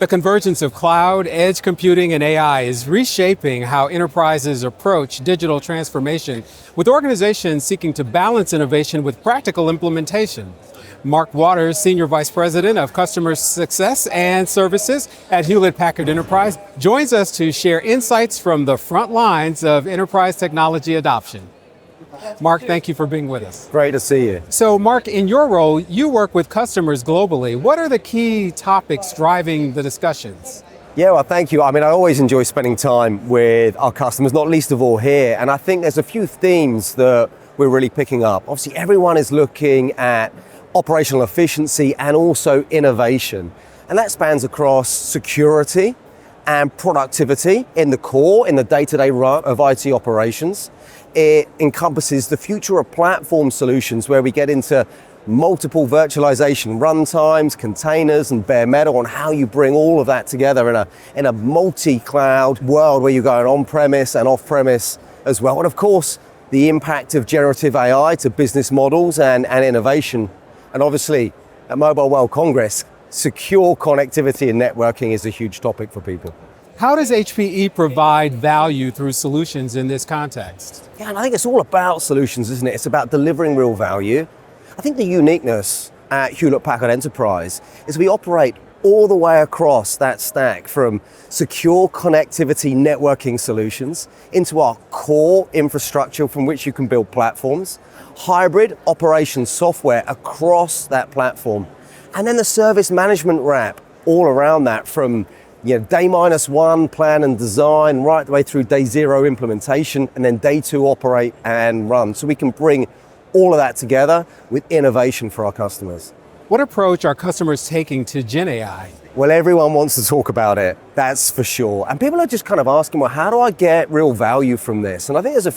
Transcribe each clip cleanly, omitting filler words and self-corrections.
The convergence of cloud, edge computing, and AI is reshaping how enterprises approach digital transformation, with organizations seeking to balance innovation with practical implementation. Marc Waters, Senior Vice President of Customer Success and Services at Hewlett Packard Enterprise, joins us to share insights from the front lines of enterprise technology adoption. Marc, thank you for being with us. Great to see you. So Marc, in your role, you work with customers globally. What are the key topics driving the discussions? Yeah, well, thank you. I mean, I always enjoy spending time with our customers, not least of all here. And I think there's a few themes that we're really picking up. Obviously, everyone is looking at operational efficiency and also innovation. And that spans across security and productivity in the core, in the day-to-day run of IT operations. It encompasses the future of platform solutions where we get into multiple virtualization runtimes, containers, and bare metal on how you bring all of that together in a multi-cloud world where you're going on-premise and off-premise as well. And of course, the impact of generative AI to business models and innovation. And obviously, at Mobile World Congress, secure connectivity and networking is a huge topic for people. How does HPE provide value through solutions in this context? Yeah, and I think it's all about solutions, isn't it? It's about delivering real value. I think the uniqueness at Hewlett Packard Enterprise is we operate all the way across that stack, from secure connectivity networking solutions into our core infrastructure from which you can build platforms, hybrid operations software across that platform, and then the service management wrap all around that, from day -1 plan and design right the way through day 0 implementation, and then day 2 operate and run. So we can bring all of that together with innovation for our customers. What approach are customers taking to Gen AI? Well, everyone wants to talk about it, that's for sure. And people are just kind of asking, well, how do I get real value from this? And I think there's a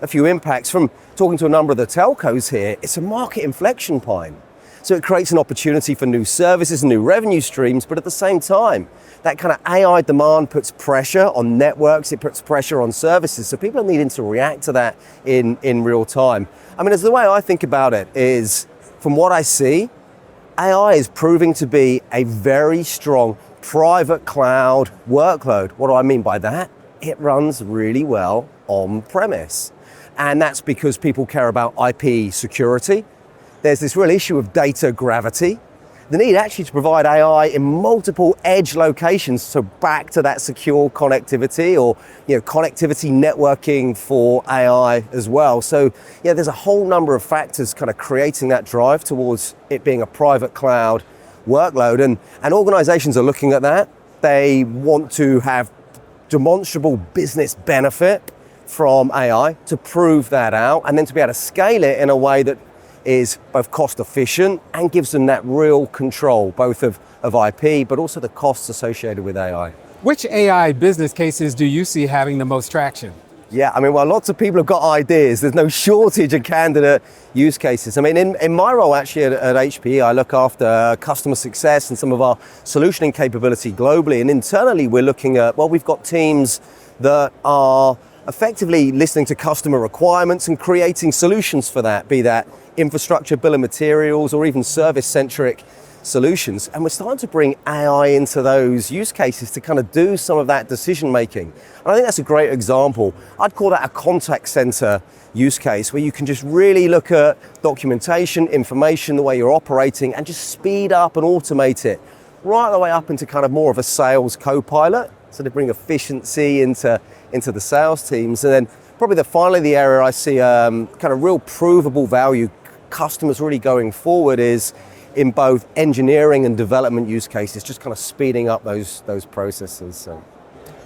few impacts from talking to a number of the telcos here. It's a market inflection point. So it creates an opportunity for new services and new revenue streams, but at the same time, that kind of AI demand puts pressure on networks, it puts pressure on services. So people are needing to react to that in real time. I mean, as the way I think about it is, from what I see, AI is proving to be a very strong private cloud workload. What do I mean by that? It runs really well on premise. And that's because people care about IP security. There's this real issue of data gravity. The need actually to provide AI in multiple edge locations, so back to that secure connectivity, or connectivity networking for AI as well. So yeah, there's a whole number of factors kind of creating that drive towards it being a private cloud workload, and organizations are looking at that. They want to have demonstrable business benefit from AI to prove that out, and then to be able to scale it in a way that is both cost efficient and gives them that real control, both of IP, but also the costs associated with AI. Which AI business cases do you see having the most traction? Yeah, I mean, well, lots of people have got ideas. There's no shortage of candidate use cases. I mean, in my role actually at HPE, I look after customer success and some of our solutioning capability globally. And internally, we're looking at, well, we've got teams that are effectively listening to customer requirements and creating solutions for that, be that infrastructure, bill of materials, or even service-centric solutions. And we're starting to bring AI into those use cases to kind of do some of that decision making. And I think that's a great example. I'd call that a contact center use case, where you can just really look at documentation, information, the way you're operating, and just speed up and automate it right the way up into kind of more of a sales co-pilot, so to bring efficiency into the sales teams. And then probably finally the area I see kind of real provable value customers really going forward is in both engineering and development use cases, just kind of speeding up those processes. So.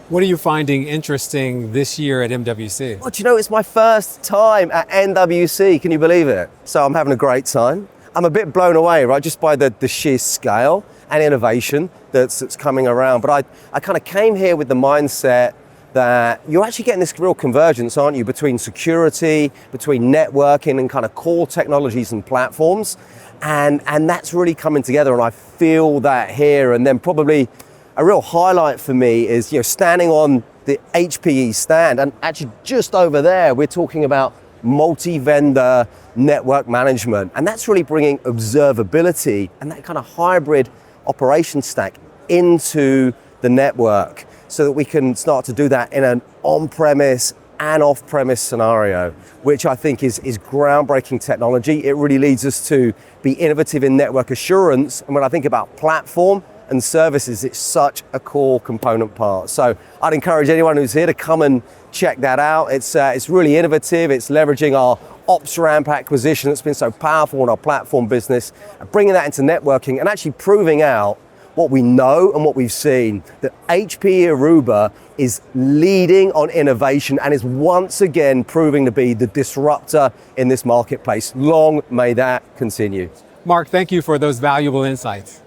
What are you finding interesting this year at MWC? Well, it's my first time at MWC, can you believe it? So I'm having a great time. I'm a bit blown away, right, just by the sheer scale and innovation that's coming around. But I kind of came here with the mindset that you're actually getting this real convergence, aren't you, between security, between networking and kind of core technologies and platforms. And that's really coming together, and I feel that here. And then probably a real highlight for me is, standing on the HPE stand, and actually just over there, we're talking about multi-vendor network management. And that's really bringing observability and that kind of hybrid operation stack into the network so that we can start to do that in an on-premise and off-premise scenario, which I think is groundbreaking technology. It really leads us to be innovative in network assurance. And when I think about platform and services, it's such a core component part. So I'd encourage anyone who's here to come and check that out. It's really innovative. It's leveraging our Ops Ramp acquisition that's been so powerful in our platform business, and bringing that into networking and actually proving out what we know and what we've seen, that HPE Aruba is leading on innovation and is once again proving to be the disruptor in this marketplace. Long may that continue. Marc, thank you for those valuable insights.